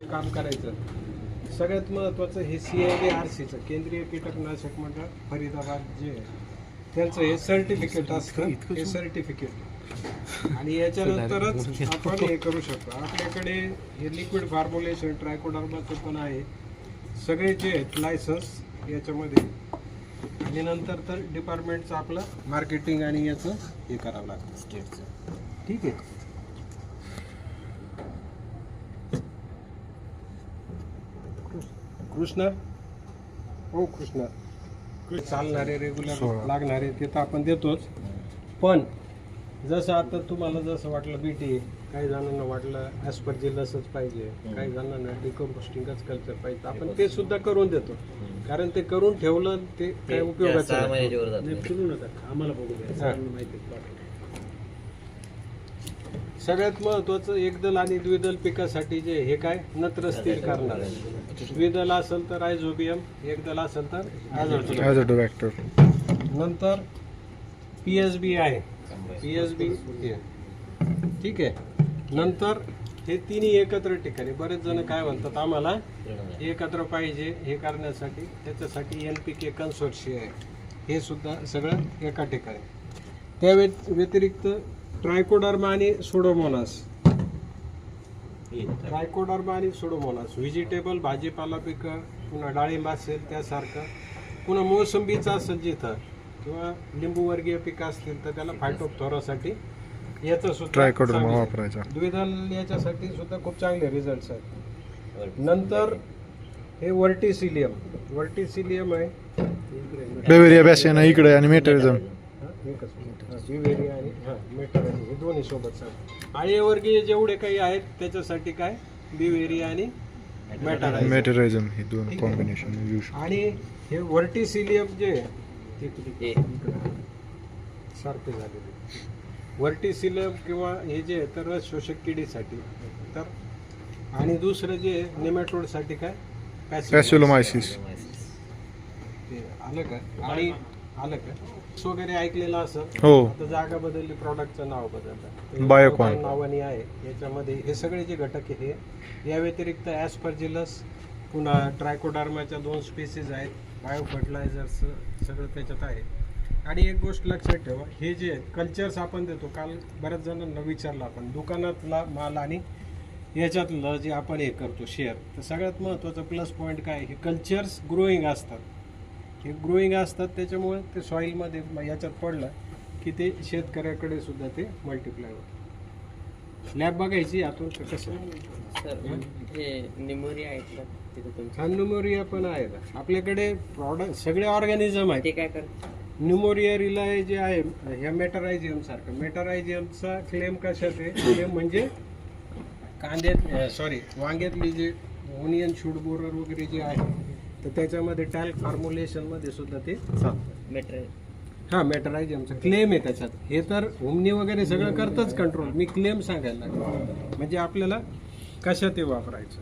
काम करायचं. सगळ्यात महत्त्वाचं हे CID-RCचं केंद्रीय कीटकनाशक मंडळ फरीदाबाद जे आहे त्यांचं हे सर्टिफिकेट असतं. हे सर्टिफिकेट आणि याच्यानंतरच आपण हे करू शकतो. आपल्याकडे हे लिक्विड फॉर्म्युलेशन ट्रायकोडर्माचं पण आहे. सगळे जे आहेत लायसन्स याच्यामध्ये आणि नंतर तर डिपार्टमेंटचं आपलं मार्केटिंग आणि याचं हे करावं लागतं स्टेटचं. ठीक आहे. कृष्ण हो कृष्ण चालणारे रेग्युलर लागणारे ते तर आपण देतोच. पण जसं आता तुम्हाला जसं वाटलं BT, काही जणांना वाटलं ॲस्परजिलसच पाहिजे, काही जणांना डिकम्पोस्टिंगच कल्चर पाहिजे, आपण ते सुद्धा करून देतो. कारण ते करून ठेवलं ते काय उपयोगाचं आम्हाला बघू द्या. सगळ्यात महत्त्वाचं एकदल आणि द्विदल पिकासाठी जे हे काय नत्र स्थिर करणार आहे. द्विदल असेल तर रायझोबियम, एकदल असेल तर ॲझोटोबॅक्टर, नंतर PSB आहे. PSB ठीक आहे. नंतर हे तिन्ही एकत्र ठिकाणी बरेच जण काय म्हणतात आम्हाला एकत्र पाहिजे हे करण्यासाठी, त्याच्यासाठी NPK कन्सोर्शियम आहे. हे सुद्धा सगळं एका ठिकाणी. त्या व्यतिरिक्त ट्रायकोडर्मा आणि सुडोमोनास, ट्रायकोडर्मा आणि सुडोमोनास व्हेजिटेबल भाजीपाला पिकं, पुन्हा डाळिंब असेल त्यासारखं, पुन्हा मोसंबीचं असेल जिथं किंवा लिंबूवर्गीय पिकं असतील तर त्याला फायटोप्थोरासाठी याचं सुद्धा ट्रायकोडर्मा वापरायचा. द्विदल याच्यासाठी सुद्धा खूप चांगले रिझल्ट्स आहेत. नंतर हे वर्टिसिलियम आहे. बेवेरिया बॅसियाना इकडे आणि मेटरिझम ज्युवेरिया आणि मेटरिझम हे दोन्ही सोबत सांग. आळीवर्गीय जेवढे काही आहेत त्याच्यासाठी काय बिवेरिया आणि मेटरिझम हे दोन कॉम्बिनेशन. आणि हे वर्टिसिलियम जे सारखे झालेले वर्टिसिलियम किंवा हे जे तर रस शोषक किडीसाठी तर, आणि दुसरं जे नेमॅटोडसाठी काय पॅसिलोमायसिस ते आलं का. आणि आलं का वगैरे ऐकलेलं असं. हो. आता जागा बदलली, प्रॉडक्टचं नाव बदललं, बायोकॉन नावाने आहे. याच्यामध्ये हे सगळे जे घटक आहे हे या व्यतिरिक्त ॲस्परजिलस, पुन्हा ट्रायकोडर्माच्या 2 स्पीसीज आहेत, बायो फर्टिलायझर्सचं सगळं त्याच्यात आहे. आणि एक गोष्ट लक्षात ठेवा, हे जे कल्चर्स आपण देतो, काल बऱ्याच जणांना विचारलं आपण दुकानातला माल आणि याच्यातलं जे आपण हे करतो शेअर, तर सगळ्यात महत्त्वाचं प्लस पॉईंट काय, हे कल्चर्स ग्रोईंग असतात. हे ग्रोईंग असतात त्याच्यामुळे ते सॉईलमध्ये याच्यात पडलं की ते शेतकऱ्याकडे सुद्धा ते मल्टिप्लाय होतं. लॅब बघायची आतून कसं न्युमोरिया पण आहे आपल्याकडे. प्रॉडक्ट सगळे ऑर्गॅनिझम आहेत. काय करतात न्युमोरिया रिलाय जे आहे ह्या मेटरायझियम सारखं. मेटरायझियमचा क्लेम कशात आहे, क्लेम म्हणजे वांग्यातली जे ओनियन शूट बोरर वगैरे जे आहे तर त्याच्यामध्ये टॅल्क फॉर्म्युलेशनमध्ये सुद्धा ते चालतं. मेटरायझियमचा क्लेम आहे त्याच्यात. हे तर हुमनी वगैरे सगळं करतच कंट्रोल. मी क्लेम सांगायला लागलो म्हणजे आपल्याला कशा ते वापरायचं.